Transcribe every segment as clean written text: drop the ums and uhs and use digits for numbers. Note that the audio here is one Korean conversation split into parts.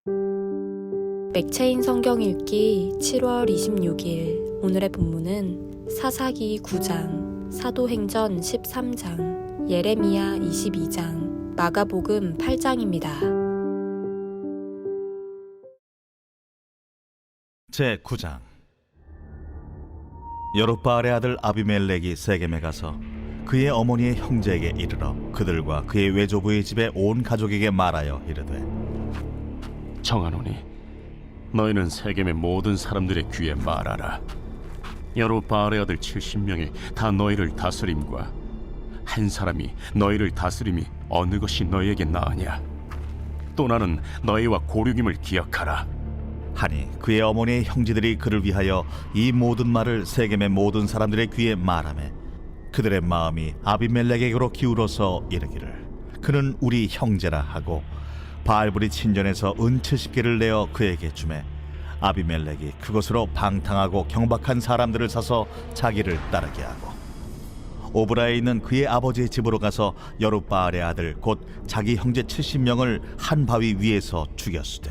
맥체인 성경 읽기 7월 26일. 오늘의 본문은 사사기 9장, 사도행전 13장, 예레미야 22장, 마가복음 8장입니다. 제9장. 여룹바알의 아들 아비멜렉이 세겜에 가서 그의 어머니의 형제에게 이르러 그들과 그의 외조부의 집에 온 가족에게 말하여 이르되, 청하노니 너희는 세겜의 모든 사람들의 귀에 말하라. 여룹바알의 아들 70명이 다 너희를 다스림과 한 사람이 너희를 다스림이 어느 것이 너희에게 나으냐? 또 나는 너희와 고륙임을 기억하라. 하니 그의 어머니의 형제들이 그를 위하여 이 모든 말을 세겜의 모든 사람들의 귀에 말하매 그들의 마음이 아비멜렉에게로 기울어서 이르기를, 그는 우리 형제라 하고 바알불이 친전에서 은 70개를 내어 그에게 주매 아비멜렉이 그것으로 방탕하고 경박한 사람들을 사서 자기를 따르게 하고 오브라에 있는 그의 아버지의 집으로 가서 여룹바알의 아들 곧 자기 형제 70명을 한 바위 위에서 죽였으되,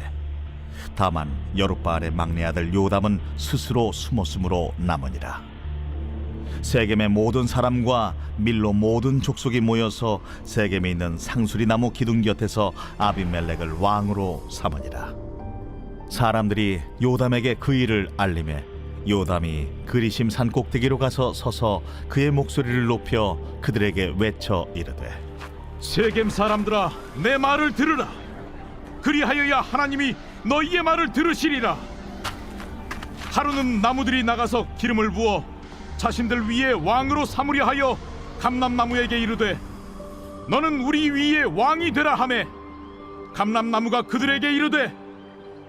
다만 여룹바알의 막내 아들 요담은 스스로 숨었으므로 남으니라. 세겜의 모든 사람과 밀로 모든 족속이 모여서 세겜에 있는 상수리 나무 기둥 곁에서 아비멜렉을 왕으로 삼으니라. 사람들이 요담에게 그 일을 알림해 요담이 그리심 산 꼭대기로 가서 서서 그의 목소리를 높여 그들에게 외쳐 이르되, 세겜 사람들아, 내 말을 들으라. 그리하여야 하나님이 너희의 말을 들으시리라. 하루는 나무들이 나가서 기름을 부어 자신들 위에 왕으로 삼으려 하여 감람나무에게 이르되, 너는 우리 위에 왕이 되라 하매 감람나무가 그들에게 이르되,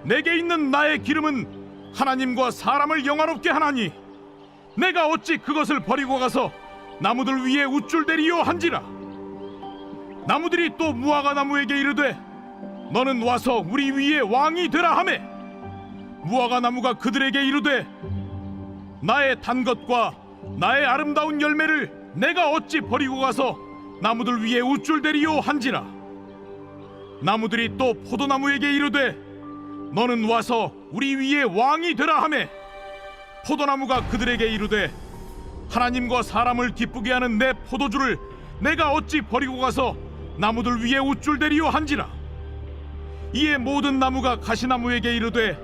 내게 있는 나의 기름은 하나님과 사람을 영화롭게 하나니 내가 어찌 그것을 버리고 가서 나무들 위에 우쭐대리요 한지라. 나무들이 또 무화과 나무에게 이르되, 너는 와서 우리 위에 왕이 되라 하매 무화과 나무가 그들에게 이르되, 나의 단 것과 나의 아름다운 열매를 내가 어찌 버리고 가서 나무들 위에 우쭐대리요 한지라. 나무들이 또 포도나무에게 이르되, 너는 와서 우리 위에 왕이 되라 하매 포도나무가 그들에게 이르되, 하나님과 사람을 기쁘게 하는 내 포도주를 내가 어찌 버리고 가서 나무들 위에 우쭐대리요 한지라. 이에 모든 나무가 가시나무에게 이르되,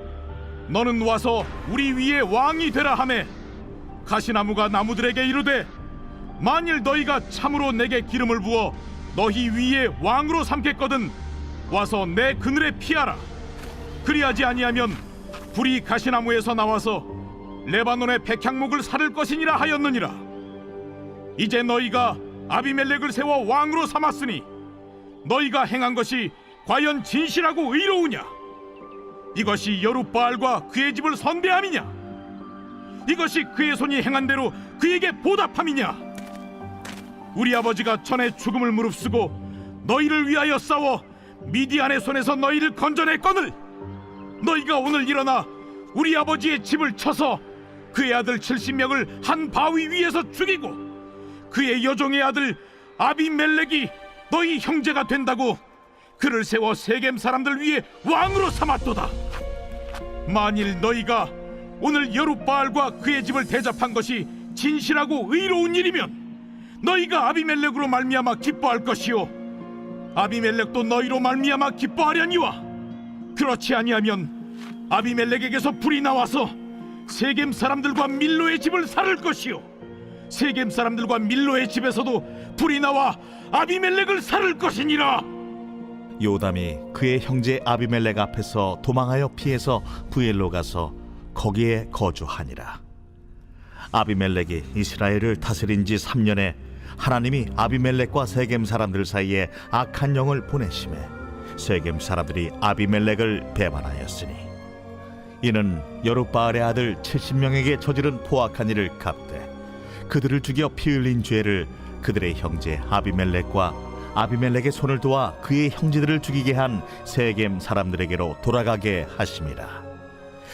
너는 와서 우리 위에 왕이 되라 하매 가시나무가 나무들에게 이르되, 만일 너희가 참으로 내게 기름을 부어 너희 위에 왕으로 삼겠거든 와서 내 그늘에 피하라. 그리하지 아니하면 불이 가시나무에서 나와서 레바논의 백향목을 사를 것이니라 하였느니라. 이제 너희가 아비멜렉을 세워 왕으로 삼았으니 너희가 행한 것이 과연 진실하고 의로우냐? 이것이 여룹바알과 그의 집을 선대함이냐? 이것이 그의 손이 행한 대로 그에게 보답함이냐? 우리 아버지가 전에 죽음을 무릅쓰고 너희를 위하여 싸워 미디안의 손에서 너희를 건져냈거늘 너희가 오늘 일어나 우리 아버지의 집을 쳐서 그의 아들 70명을 한 바위 위에서 죽이고 그의 여종의 아들 아비멜렉이 너희 형제가 된다고 그를 세워 세겜 사람들 위에 왕으로 삼았도다. 만일 너희가 오늘 여룹바알과 그의 집을 대접한 것이 진실하고 의로운 일이면 너희가 아비멜렉으로 말미암아 기뻐할 것이요 아비멜렉도 너희로 말미암아 기뻐하려니와, 그렇지 아니하면 아비멜렉에게서 불이 나와서 세겜 사람들과 밀로의 집을 살을 것이요 세겜 사람들과 밀로의 집에서도 불이 나와 아비멜렉을 살을 것이니라. 요담이 그의 형제 아비멜렉 앞에서 도망하여 피해서 부엘로 가서 거기에 거주하니라. 아비멜렉이 이스라엘을 다스린 지 3년에 하나님이 아비멜렉과 세겜 사람들 사이에 악한 영을 보내심에 세겜 사람들이 아비멜렉을 배반하였으니, 이는 여룹바알의 아들 70명에게 저지른 포악한 일을 갚되 그들을 죽여 피 흘린 죄를 그들의 형제 아비멜렉과 아비멜렉의 손을 도와 그의 형제들을 죽이게 한 세겜 사람들에게로 돌아가게 하심이라.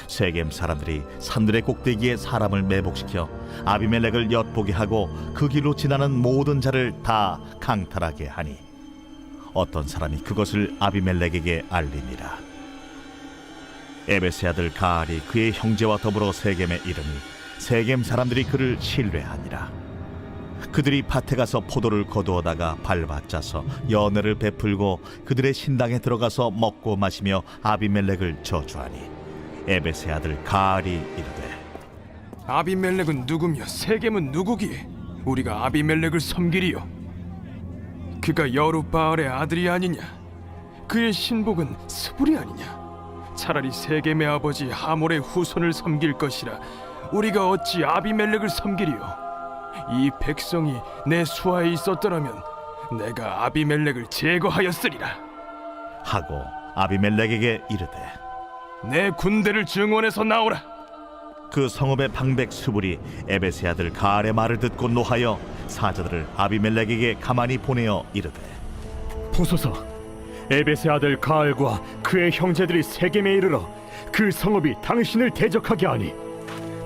세겜 사람들이 산들의 꼭대기에 사람을 매복시켜 아비멜렉을 엿보게 하고 그 길로 지나는 모든 자를 다 강탈하게 하니 어떤 사람이 그것을 아비멜렉에게 알리니라. 에베스의 아들 가알이 그의 형제와 더불어 세겜에 이르니 세겜 사람들이 그를 신뢰하니라. 그들이 밭에 가서 포도를 거두어다가 밟아짜서 연회를 베풀고 그들의 신당에 들어가서 먹고 마시며 아비멜렉을 저주하니 에베스의 아들 가알이 이르되 아비멜렉은 누구며 세겜은 누구기에 우리가 아비멜렉을 섬기리요? 그가 여룻바알의 아들이 아니냐? 그의 신복은 스불이 아니냐? 차라리 세겜의 아버지 하몰의 후손을 섬길 것이라 우리가 어찌 아비멜렉을 섬기리요? 이 백성이 내 수하에 있었더라면 내가 아비멜렉을 제거하였으리라. 하고 아비멜렉에게 이르되 내 군대를 증원해서 나오라. 그 성읍의 방백 수불이 에베스의 아들 가알의 말을 듣고 노하여 사자들을 아비멜렉에게 가만히 보내어 이르되 보소서, 에벳의 아들 가알과 그의 형제들이 세겜에 이르러 그 성읍이 당신을 대적하게 하니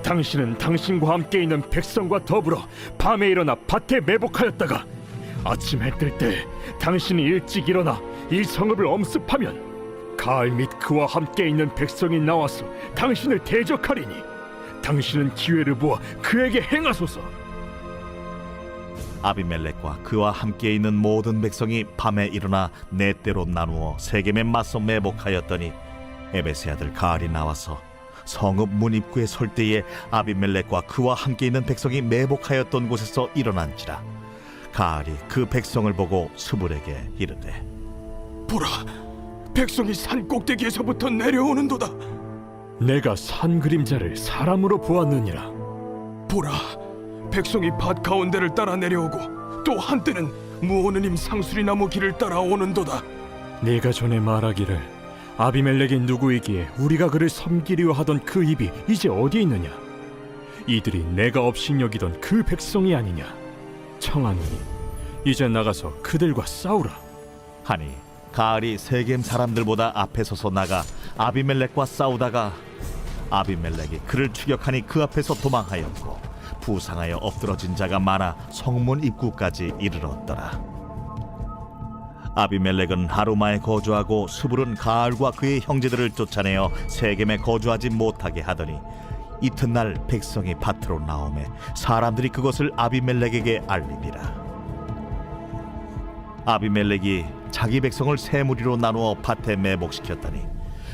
당신은 당신과 함께 있는 백성과 더불어 밤에 일어나 밭에 매복하였다가 아침 해 뜰 때 당신이 일찍 일어나 이 성읍을 엄습하면 가알 및 그와 함께 있는 백성이 나와서 당신을 대적하리니 당신은 기회를 보아 그에게 행하소서. 아비멜렉과 그와 함께 있는 모든 백성이 밤에 일어나 네 때로 나누어 세겜에 맞서 매복하였더니 에베스의 아들 가알이 나와서 성읍 문 입구에 설 때에 아비멜렉과 그와 함께 있는 백성이 매복하였던 곳에서 일어난지라. 가알이 그 백성을 보고 스불에게 이르되 보라, 백성이 산 꼭대기에서부터 내려오는도다. 내가 산 그림자를 사람으로 보았느니라. 보라, 백성이 밭 가운데를 따라 내려오고 또 한때는 무오느님 상수리 나무 길을 따라 오는도다. 네가 전에 말하기를 아비멜렉이 누구이기에 우리가 그를 섬기려 하던 그 입이 이제 어디 있느냐? 이들이 내가 업신여기던 그 백성이 아니냐? 청하노니 이제 나가서 그들과 싸우라. 하니 가알이 세겜 사람들보다 앞에 서서 나가 아비멜렉과 싸우다가 아비멜렉이 그를 추격하니 그 앞에서 도망하였고 부상하여 엎드러진 자가 많아 성문 입구까지 이르렀더라. 아비멜렉은 하루마에 거주하고 스불은 가알과 그의 형제들을 쫓아내어 세겜에 거주하지 못하게 하더니 이튿날 백성이 밭으로 나오매 사람들이 그것을 아비멜렉에게 알리니라. 아비멜렉이 자기 백성을 세 무리로 나누어 밭에 매복시켰더니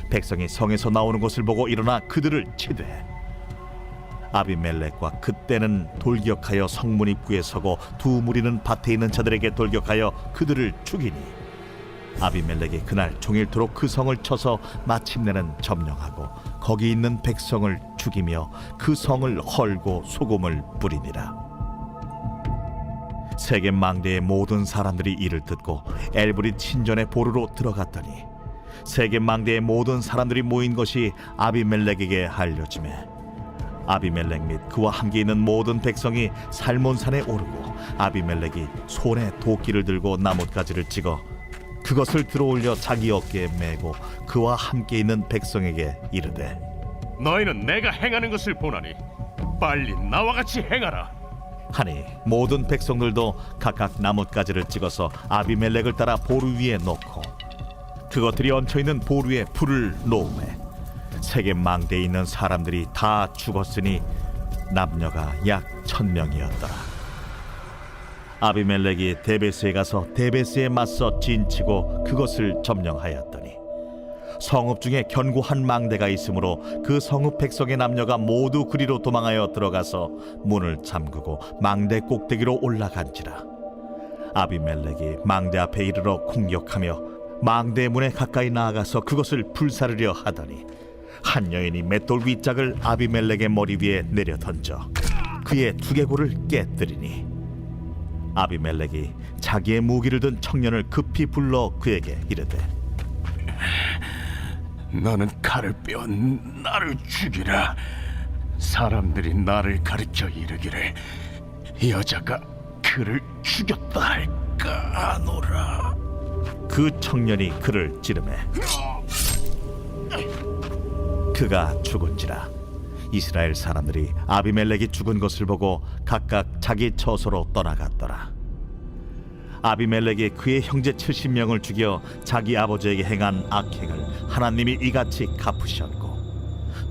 백성이 성에서 나오는 것을 보고 일어나 그들을 치되 아비멜렉과 그때는 돌격하여 성문 입구에 서고 두 무리는 밭에 있는 자들에게 돌격하여 그들을 죽이니 아비멜렉이 그날 종일토록 그 성을 쳐서 마침내는 점령하고 거기 있는 백성을 죽이며 그 성을 헐고 소금을 뿌리니라. 세겜 망대의 모든 사람들이 이를 듣고 엘브릿 신전의 보루로 들어갔더니 세겜 망대의 모든 사람들이 모인 것이 아비멜렉에게 알려지매 아비멜렉 및 그와 함께 있는 모든 백성이 살몬산에 오르고 아비멜렉이 손에 도끼를 들고 나뭇가지를 찍어 그것을 들어올려 자기 어깨에 메고 그와 함께 있는 백성에게 이르되 너희는 내가 행하는 것을 보나니 빨리 나와 같이 행하라. 하니 모든 백성들도 각각 나뭇가지를 찍어서 아비멜렉을 따라 보루 위에 놓고 그것들이 얹혀있는 보루에 불을 놓으매 세겜 망대에 있는 사람들이 다 죽었으니 남녀가 약 1000명이었더라. 아비멜렉이 데베스에 가서 데베스에 맞서 진치고 그것을 점령하였더니 성읍 중에 견고한 망대가 있으므로 그 성읍 백성의 남녀가 모두 그리로 도망하여 들어가서 문을 잠그고 망대 꼭대기로 올라간지라. 아비멜렉이 망대 앞에 이르러 공격하며 망대 문에 가까이 나아가서 그것을 불사르려 하더니 한 여인이 맷돌 윗짝을 아비멜렉의 머리 위에 내려 던져 그의 두개골을 깨뜨리니 아비멜렉이 자기의 무기를 든 청년을 급히 불러 그에게 이르되 너는 칼을 빼어 나를 죽이라. 사람들이 나를 가르쳐 이르기를 여자가 그를 죽였다 할까 하노라. 그 청년이 그를 찌르매 그가 죽은지라. 이스라엘 사람들이 아비멜렉이 죽은 것을 보고 각각 자기 처소로 떠나갔더라. 아비멜렉이 그의 형제 70명을 죽여 자기 아버지에게 행한 악행을 하나님이 이같이 갚으셨고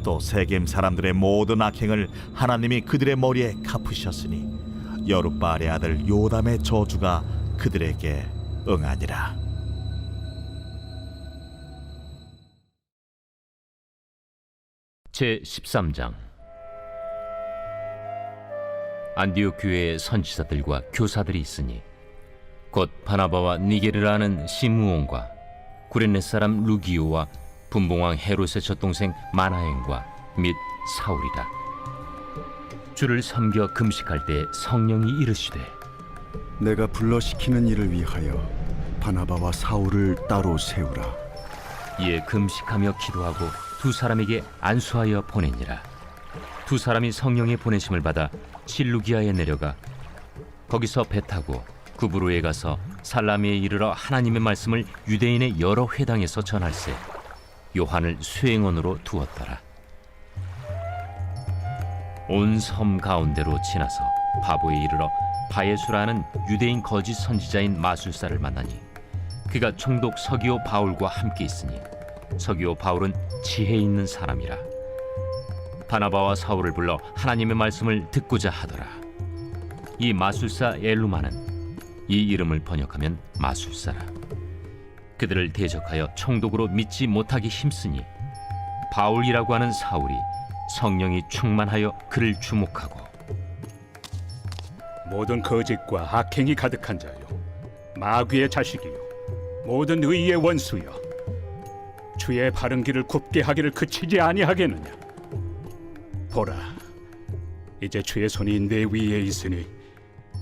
또 세겜 사람들의 모든 악행을 하나님이 그들의 머리에 갚으셨으니 여룻바알의 아들 요담의 저주가 그들에게 응하니라. 제 13장. 안디옥 교회에 선지자들과 교사들이 있으니 곧 바나바와 니게르라는 시므온과 구레네 사람 루기오와 분봉왕 헤롯의 젖동생 마나행과 및 사울이라. 주를 섬겨 금식할 때 성령이 이르시되 내가 불러시키는 일을 위하여 바나바와 사울을 따로 세우라. 이에 금식하며 기도하고 두 사람에게 안수하여 보내니라. 두 사람이 성령의 보내심을 받아 실루기아에 내려가 거기서 배 타고 구브로에 가서 살라미에 이르러 하나님의 말씀을 유대인의 여러 회당에서 전할세 요한을 수행원으로 두었더라. 온 섬 가운데로 지나서 바보에 이르러 바예수라는 유대인 거짓 선지자인 마술사를 만나니 그가 총독 서기오 바울과 함께 있으니 서기오 바울은 지혜 있는 사람이라. 바나바와 사울을 불러 하나님의 말씀을 듣고자 하더라. 이 마술사 엘루마는 이 이름을 번역하면 마술사라. 그들을 대적하여 총독으로 믿지 못하게 힘쓰니 바울이라고 하는 사울이 성령이 충만하여 그를 주목하고 모든 거짓과 악행이 가득한 자요 마귀의 자식이요 모든 의의 원수여 주의 바른 길을 굽게 하기를 그치지 아니하겠느냐. 보라, 이제 주의 손이 내 위에 있으니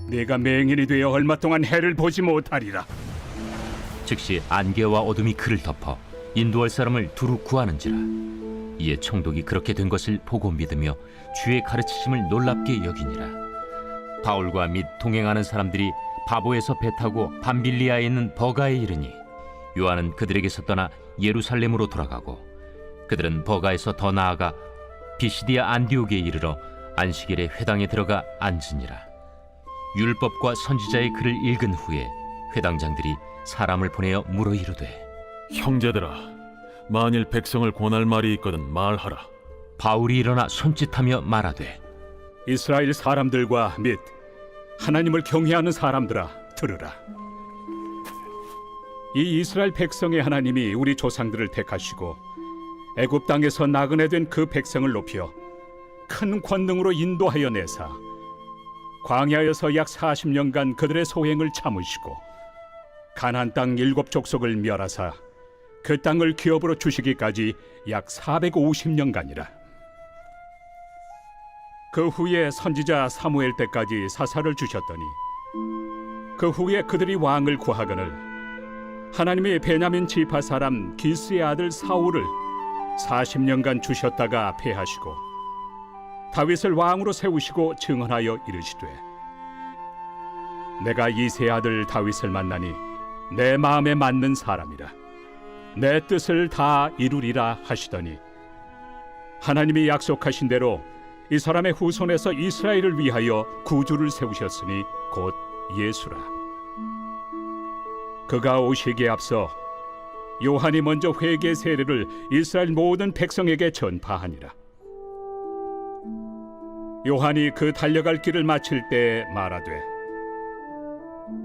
내가 맹인이 되어 얼마 동안 해를 보지 못하리라. 즉시 안개와 어둠이 그를 덮어 인도할 사람을 두루 구하는지라. 이에 총독이 그렇게 된 것을 보고 믿으며 주의 가르치심을 놀랍게 여기니라. 바울과 및 동행하는 사람들이 바보에서 배 타고 밤빌리아에 있는 버가에 이르니 요한은 그들에게서 떠나 예루살렘으로 돌아가고 그들은 버가에서 더 나아가 비시디아 안디옥에 이르러 안식일에 회당에 들어가 앉으니라. 율법과 선지자의 글을 읽은 후에 회당장들이 사람을 보내어 물어 이르되 형제들아, 만일 백성을 권할 말이 있거든 말하라. 바울이 일어나 손짓하며 말하되 이스라엘 사람들과 및 하나님을 경외하는 사람들아 들으라. 이 이스라엘 백성의 하나님이 우리 조상들을 택하시고 애굽 땅에서 나그네 된 그 백성을 높여 큰 권능으로 인도하여 내사 광야에서 약 40년간 그들의 소행을 참으시고 가나안 땅 7족속을 멸하사 그 땅을 기업으로 주시기까지 약 450년간이라. 그 후에 선지자 사무엘 때까지 사사를 주셨더니 그 후에 그들이 왕을 구하거늘 하나님이 베냐민 지파 사람 기스의 아들 사울을 40년간 주셨다가 패하시고 다윗을 왕으로 세우시고 증언하여 이르시되 내가 이새의 아들 다윗을 만나니 내 마음에 맞는 사람이라 내 뜻을 다 이루리라 하시더니 하나님이 약속하신 대로 이 사람의 후손에서 이스라엘을 위하여 구주를 세우셨으니 곧 예수라. 그가 오시기에 앞서 요한이 먼저 회개 세례를 이스라엘 모든 백성에게 전파하니라. 요한이 그 달려갈 길을 마칠 때 말하되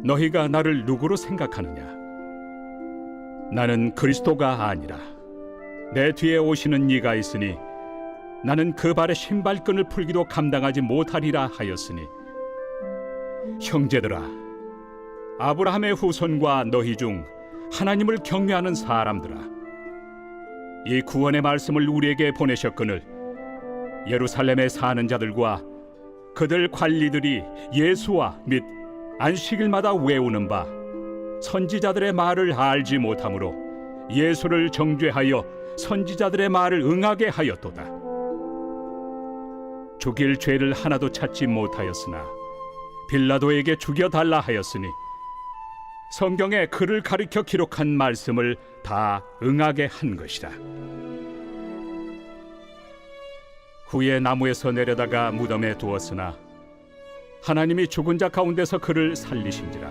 너희가 나를 누구로 생각하느냐? 나는 그리스도가 아니라 내 뒤에 오시는 이가 있으니 나는 그 발의 신발끈을 풀기도 감당하지 못하리라 하였으니 형제들아, 아브라함의 후손과 너희 중 하나님을 경외하는 사람들아, 이 구원의 말씀을 우리에게 보내셨거늘 예루살렘에 사는 자들과 그들 관리들이 예수와 및 안식일마다 외우는 바 선지자들의 말을 알지 못하므로 예수를 정죄하여 선지자들의 말을 응하게 하였도다. 죽일 죄를 하나도 찾지 못하였으나 빌라도에게 죽여달라 하였으니 성경에 그를 가리켜 기록한 말씀을 다 응하게 한 것이라. 후에 나무에서 내려다가 무덤에 두었으나 하나님이 죽은 자 가운데서 그를 살리신지라.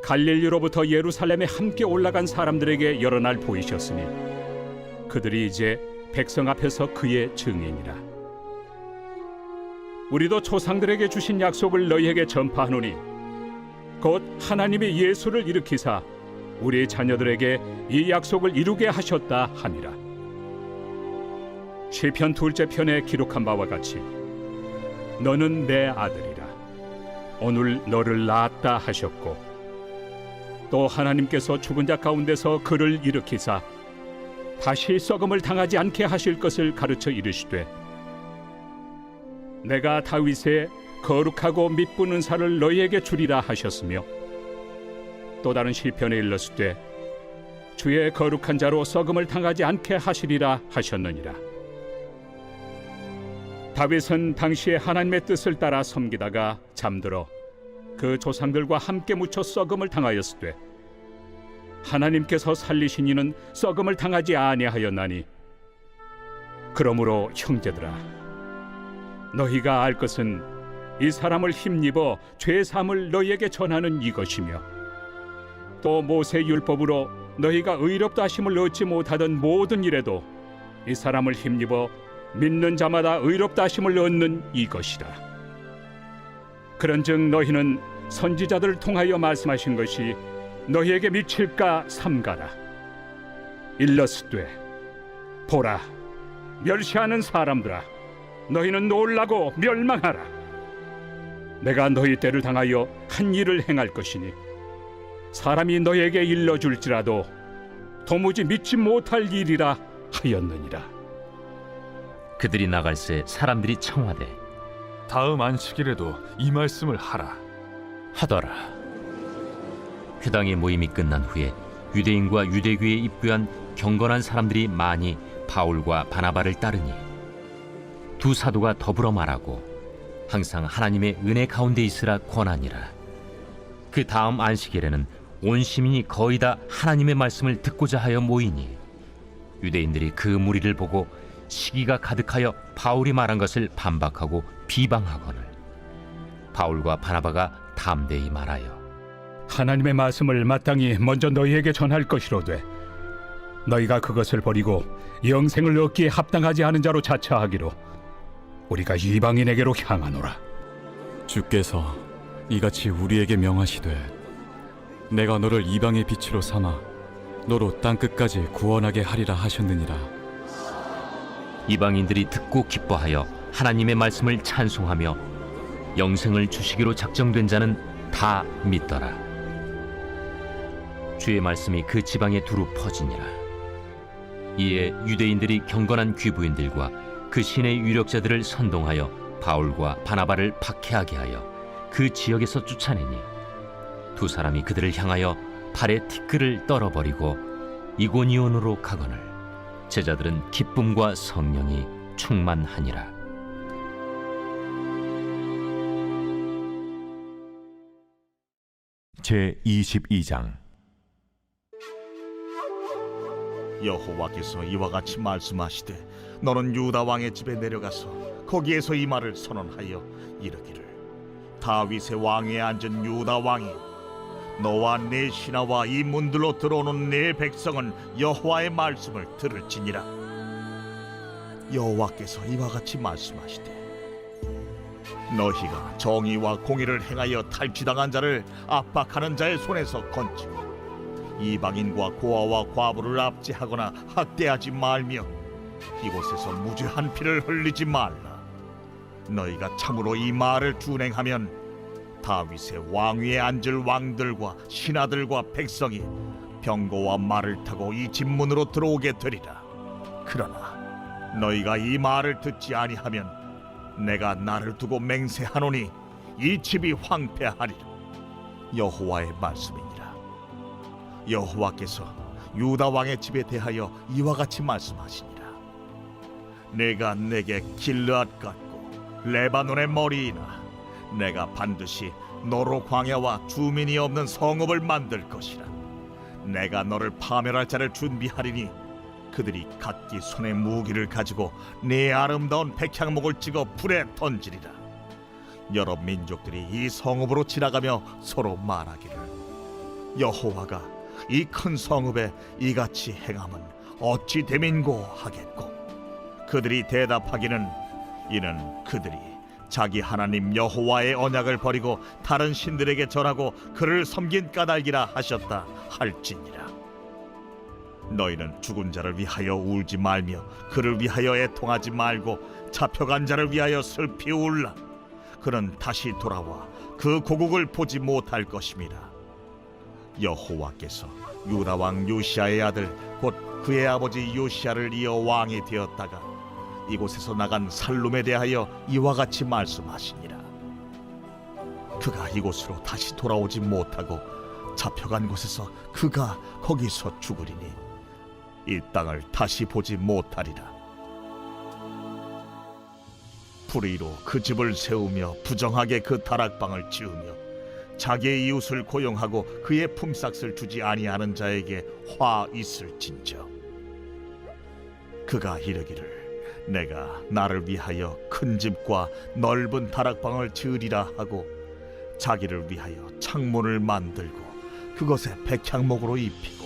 갈릴리로부터 예루살렘에 함께 올라간 사람들에게 여러 날 보이셨으니 그들이 이제 백성 앞에서 그의 증인이라. 우리도 조상들에게 주신 약속을 너희에게 전파하노니 곧 하나님이 예수를 일으키사 우리 자녀들에게 이 약속을 이루게 하셨다 함이라. 시편 2째 편에 기록한 바와 같이 너는 내 아들이라 오늘 너를 낳았다 하셨고, 또 하나님께서 죽은 자 가운데서 그를 일으키사 다시 썩음을 당하지 않게 하실 것을 가르쳐 이르시되, 내가 다윗의 거룩하고 미쁜 은사를 너희에게 주리라 하셨으며, 또 다른 시편에 일렀으되 주의 거룩한 자로 썩음을 당하지 않게 하시리라 하셨느니라. 다윗은 당시에 하나님의 뜻을 따라 섬기다가 잠들어 그 조상들과 함께 묻혀 썩음을 당하였으되, 하나님께서 살리신 이는 썩음을 당하지 아니하였나니, 그러므로 형제들아, 너희가 알 것은 이 사람을 힘입어 죄 사함을 너희에게 전하는 이것이며, 또 모세 율법으로 너희가 의롭다 하심을 얻지 못하던 모든 일에도 이 사람을 힘입어 믿는 자마다 의롭다 하심을 얻는 이것이라. 그런즉 너희는 선지자들을 통하여 말씀하신 것이 너희에게 미칠까 삼가라. 일렀으되 보라, 멸시하는 사람들아, 너희는 놀라고 멸망하라. 내가 너희 때를 당하여 한 일을 행할 것이니 사람이 너희에게 일러줄지라도 도무지 믿지 못할 일이라 하였느니라. 그들이 나갈새 사람들이 청하되 다음 안식일에도 이 말씀을 하라. 하더라. 회당의 모임이 끝난 후에 유대인과 유대교에 입부한 경건한 사람들이 많이 바울과 바나바를 따르니 두 사도가 더불어 말하고 항상 하나님의 은혜 가운데 있으라 권하니라. 그 다음 안식일에는 온 시민이 거의 다 하나님의 말씀을 듣고자 하여 모이니 유대인들이 그 무리를 보고 시기가 가득하여 바울이 말한 것을 반박하고 비방하거늘 바울과 바나바가 담대히 말하여 하나님의 말씀을 마땅히 먼저 너희에게 전할 것이로되, 너희가 그것을 버리고 영생을 얻기에 합당하지 않은 자로 자처하기로 우리가 이방인에게로 향하노라. 주께서 이같이 우리에게 명하시되 내가 너를 이방의 빛으로 삼아 너로 땅 끝까지 구원하게 하리라 하셨느니라. 이방인들이 듣고 기뻐하여 하나님의 말씀을 찬송하며 영생을 주시기로 작정된 자는 다 믿더라. 주의 말씀이 그 지방에 두루 퍼지니라. 이에 유대인들이 경건한 귀부인들과 그 신의 유력자들을 선동하여 바울과 바나바를 박해하게 하여 그 지역에서 쫓아내니 두 사람이 그들을 향하여 발에 티끌을 떨어버리고 이고니온으로 가거늘 제자들은 기쁨과 성령이 충만하니라. 제22장. 여호와께서 이와 같이 말씀하시되 너는 유다 왕의 집에 내려가서 거기에서 이 말을 선언하여 이르기를, 다윗의 왕위에 앉은 유다 왕이 너와 네 신하와 이 문들로 들어오는 네 백성은 여호와의 말씀을 들을지니라. 여호와께서 이와 같이 말씀하시되 너희가 정의와 공의를 행하여 탈취당한 자를 압박하는 자의 손에서 건지고 이방인과 고아와 과부를 압제하거나 학대하지 말며 이곳에서 무죄한 피를 흘리지 말라. 너희가 참으로 이 말을 준행하면 다윗의 왕위에 앉을 왕들과 신하들과 백성이 병거와 말을 타고 이 집 문으로 들어오게 되리라. 그러나 너희가 이 말을 듣지 아니하면 내가 나를 두고 맹세하노니 이 집이 황폐하리라. 여호와의 말씀이니라. 여호와께서 유다 왕의 집에 대하여 이와 같이 말씀하시니라. 내가 내게 길르앗 같고 레바논의 머리이나 내가 반드시 너로 광야와 주민이 없는 성읍을 만들 것이라. 내가 너를 파멸할 자를 준비하리니 그들이 각기 손에 무기를 가지고 네 아름다운 백향목을 찍어 불에 던지리라. 여러 민족들이 이 성읍으로 지나가며 서로 말하기를, 여호와가 이 큰 성읍에 이같이 행함은 어찌 됨인고 하겠고, 그들이 대답하기는 이는 그들이 자기 하나님 여호와의 언약을 버리고 다른 신들에게 절하고 그를 섬긴 까닭이라 하셨다 할지니라. 너희는 죽은 자를 위하여 울지 말며 그를 위하여 애통하지 말고 잡혀간 자를 위하여 슬피 울라. 그는 다시 돌아와 그 고국을 보지 못할 것임이라. 여호와께서 유다 왕 요시아의 아들 곧 그의 아버지 요시아를 이어 왕이 되었다가 이곳에서 나간 살룸에 대하여 이와 같이 말씀하시니라. 그가 이곳으로 다시 돌아오지 못하고 잡혀간 곳에서 그가 거기서 죽으리니 이 땅을 다시 보지 못하리라. 불의로 그 집을 세우며 부정하게 그 다락방을 지으며 자기의 이웃을 고용하고 그의 품삯을 주지 아니하는 자에게 화 있을진저. 그가 이르기를 내가 나를 위하여 큰 집과 넓은 다락방을 지으리라 하고 자기를 위하여 창문을 만들고 그것에 백향목으로 입히고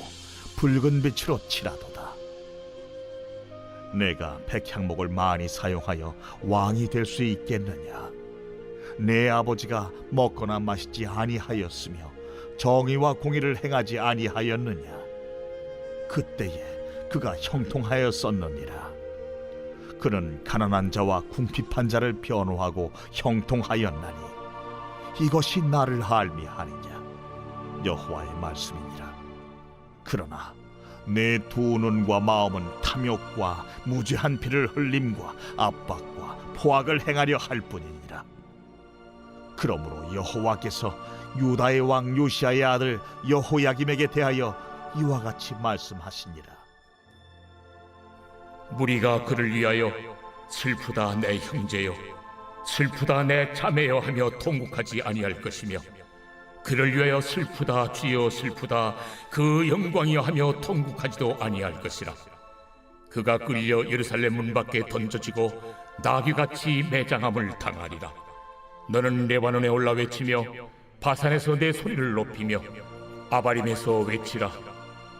붉은 빛으로 칠하도다. 내가 백향목을 많이 사용하여 왕이 될 수 있겠느냐? 내 아버지가 먹거나 마시지 아니하였으며 정의와 공의를 행하지 아니하였느냐? 그때에 그가 형통하였었느니라. 그는 가난한 자와 궁핍한 자를 변호하고 형통하였나니 이것이 나를 알미하느냐? 여호와의 말씀이니라. 그러나 내 두 눈과 마음은 탐욕과 무죄한 피를 흘림과 압박과 포악을 행하려 할 뿐이니라. 그러므로 여호와께서 유다의 왕 요시아의 아들 여호야김에게 대하여 이와 같이 말씀하시니라. 무리가 그를 위하여 슬프다 내 형제여, 슬프다 내 자매여 하며 통곡하지 아니할 것이며 그를 위하여 슬프다 주여 슬프다 그 영광이여 하며 통곡하지도 아니할 것이라. 그가 끌려 예루살렘 문 밖에 던져지고 나귀같이 매장함을 당하리라. 너는 레바논에 올라 외치며 바산에서 내 소리를 높이며 아바림에서 외치라.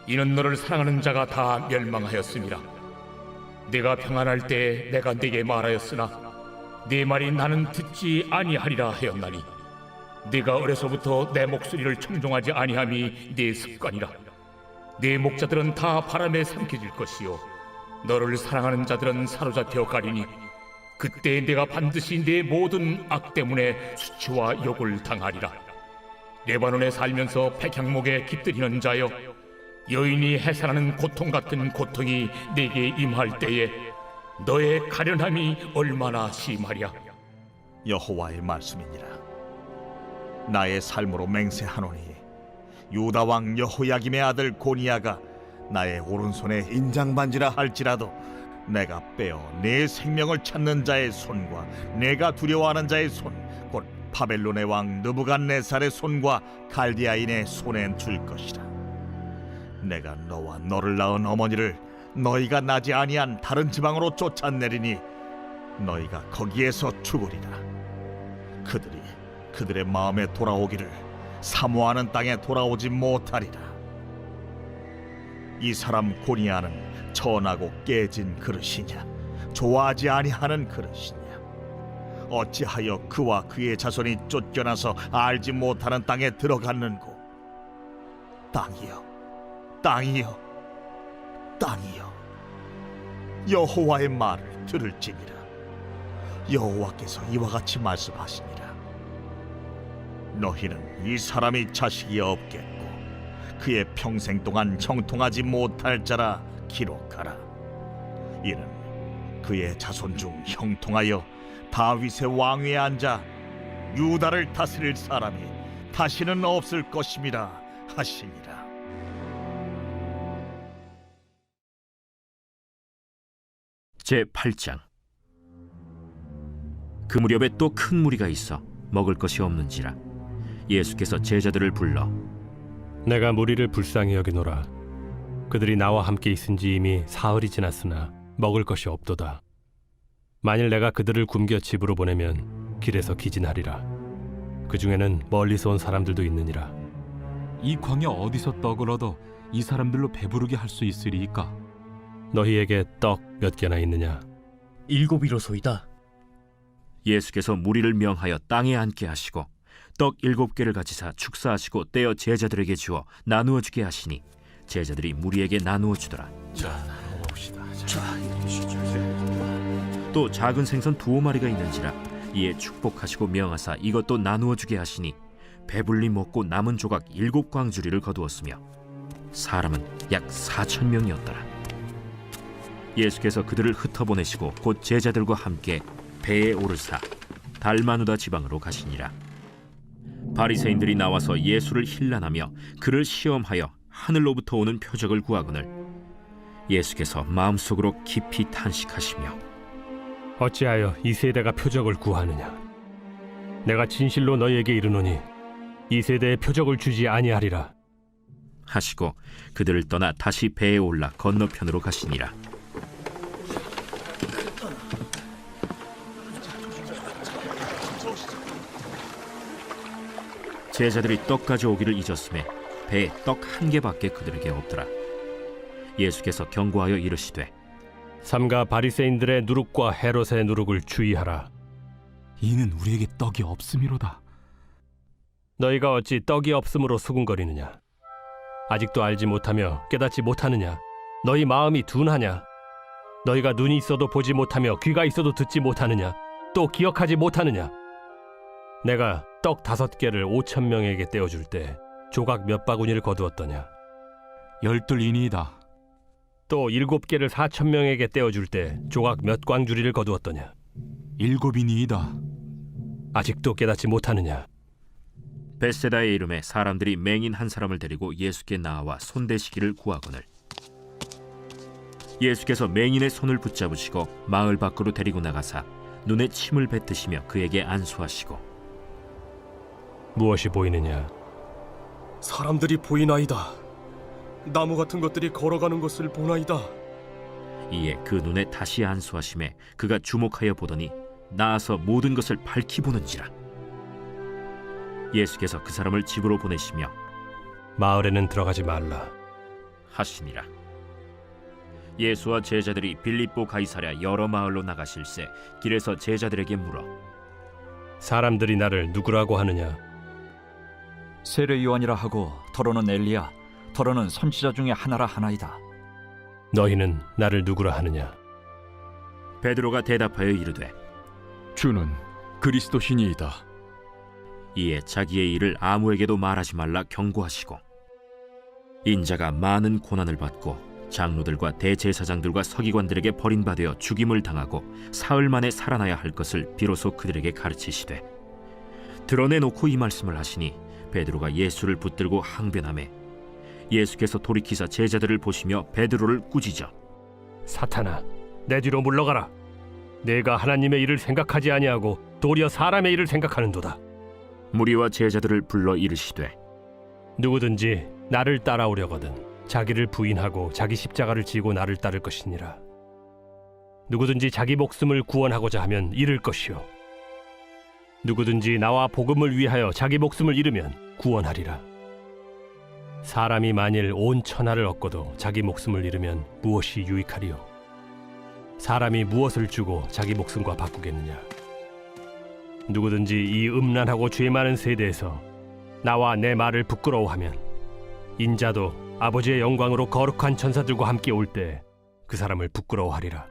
이는 너를 사랑하는 자가 다 멸망하였음이라. 내가 평안할 때 내가 네게 말하였으나 네 말이 나는 듣지 아니하리라 하였나니 네가 어려서부터 내 목소리를 청종하지 아니함이 네 습관이라. 네 목자들은 다 바람에 삼켜질 것이요 너를 사랑하는 자들은 사로잡혀 가리니 그때 내가 반드시 네 모든 악 때문에 수치와 욕을 당하리라. 레바논에 살면서 백향목에 깃들이는 자여, 여인이 해산하는 고통 같은 고통이 네게 임할 때에 너의 가련함이 얼마나 심하랴. 여호와의 말씀이니라. 나의 삶으로 맹세하노니 유다 왕 여호야김의 아들 고니야가 나의 오른손에 인장반지라 할지라도 내가 빼어 내 생명을 찾는 자의 손과 내가 두려워하는 자의 손 곧 바벨론의 왕 느부갓네살의 손과 갈디아인의 손에 줄 것이라. 내가 너와 너를 낳은 어머니를 너희가 나지 아니한 다른 지방으로 쫓아내리니 너희가 거기에서 죽으리라. 그들이 그들의 마음에 돌아오기를 사모하는 땅에 돌아오지 못하리라. 이 사람 고니야는 천하고 깨진 그릇이냐? 좋아하지 아니하는 그릇이냐? 어찌하여 그와 그의 자손이 쫓겨나서 알지 못하는 땅에 들어갔는고? 땅이여, 땅이여, 땅이여, 여호와의 말을 들을지니라. 여호와께서 이와 같이 말씀하시니라. 너희는 이 사람이 자식이 없겠고 그의 평생 동안 형통하지 못할 자라 기록하라. 이는 그의 자손 중 형통하여 다윗의 왕위에 앉아 유다를 다스릴 사람이 다시는 없을 것임이라 하시니라. 제8장. 그 무렵에 또 큰 무리가 있어 먹을 것이 없는지라 예수께서 제자들을 불러 내가 무리를 불쌍히 여기노라. 그들이 나와 함께 있은지 이미 사흘이 지났으나 먹을 것이 없도다. 만일 내가 그들을 굶겨 집으로 보내면 길에서 기진하리라. 그 중에는 멀리서 온 사람들도 있느니라. 이 광야 어디서 떡을 얻어 이 사람들로 배부르게 할 수 있으리이까? 너희에게 떡 몇 개나 있느냐? 7이로소이다. 예수께서 무리를 명하여 땅에 앉게 하시고 떡 7개를 가지사 축사하시고 떼어 제자들에게 주어 나누어 주게 하시니 제자들이 무리에게 나누어 주더라. 또 작은 생선 2마리가 있는지라 이에 축복하시고 명하사 이것도 나누어 주게 하시니 배불리 먹고 남은 조각 7광주리를 거두었으며 사람은 약 4,000명이었더라. 예수께서 그들을 흩어보내시고 곧 제자들과 함께 배에 오르사 달마누다 지방으로 가시니라. 바리새인들이 나와서 예수를 힐난하며 그를 시험하여 하늘로부터 오는 표적을 구하거늘 예수께서 마음속으로 깊이 탄식하시며 어찌하여 이 세대가 표적을 구하느냐? 내가 진실로 너희에게 이르노니 이 세대에 표적을 주지 아니하리라. 하시고 그들을 떠나 다시 배에 올라 건너편으로 가시니라. 제자들이 떡 가져오기를 잊었음에 배에 떡 1개밖에 그들에게 없더라. 예수께서 경고하여 이르시되 삼가 바리새인들의 누룩과 헤롯의 누룩을 주의하라. 이는 우리에게 떡이 없음이로다. 너희가 어찌 떡이 없음으로 수군거리느냐? 아직도 알지 못하며 깨닫지 못하느냐? 너희 마음이 둔하냐? 너희가 눈이 있어도 보지 못하며 귀가 있어도 듣지 못하느냐? 또 기억하지 못하느냐? 내가 떡 5개를 5,000명에게 떼어줄 때 조각 몇 바구니를 거두었더냐? 12이니이다. 또 7개를 4,000명에게 떼어줄 때 조각 몇 광주리를 거두었더냐? 7이니이다. 아직도 깨닫지 못하느냐? 벳세다의 이름에 사람들이 맹인 한 사람을 데리고 예수께 나와 손대시기를 구하거늘 예수께서 맹인의 손을 붙잡으시고 마을 밖으로 데리고 나가사 눈에 침을 뱉으시며 그에게 안수하시고 무엇이 보이느냐? 사람들이 보이나이다. 나무 같은 것들이 걸어가는 것을 보나이다. 이에 그 눈에 다시 안수하심에 그가 주목하여 보더니 나아서 모든 것을 밝히 보는지라. 예수께서 그 사람을 집으로 보내시며 마을에는 들어가지 말라 하시니라. 예수와 제자들이 빌립보 가이사랴 여러 마을로 나가실새 길에서 제자들에게 물어 사람들이 나를 누구라고 하느냐? 세례 요한이라 하고 더러는 엘리야, 더러는 선지자 중에 하나라 하나이다. 너희는 나를 누구라 하느냐? 베드로가 대답하여 이르되 주는 그리스도시니이다. 이에 자기의 일을 아무에게도 말하지 말라 경고하시고 인자가 많은 고난을 받고 장로들과 대제사장들과 서기관들에게 버림받아 죽임을 당하고 사흘 만에 살아나야 할 것을 비로소 그들에게 가르치시되 드러내놓고 이 말씀을 하시니 베드로가 예수를 붙들고 항변하매 예수께서 돌이키사 제자들을 보시며 베드로를 꾸짖어 사탄아, 내 뒤로 물러가라. 내가 하나님의 일을 생각하지 아니하고 도리어 사람의 일을 생각하는도다. 무리와 제자들을 불러 이르시되 누구든지 나를 따라오려거든 자기를 부인하고 자기 십자가를 지고 나를 따를 것이니라. 누구든지 자기 목숨을 구원하고자 하면 잃을 것이요 누구든지 나와 복음을 위하여 자기 목숨을 잃으면 구원하리라. 사람이 만일 온 천하를 얻고도 자기 목숨을 잃으면 무엇이 유익하리요? 사람이 무엇을 주고 자기 목숨과 바꾸겠느냐? 누구든지 이 음란하고 죄 많은 세대에서 나와 내 말을 부끄러워하면 인자도 아버지의 영광으로 거룩한 천사들과 함께 올 때 그 사람을 부끄러워하리라.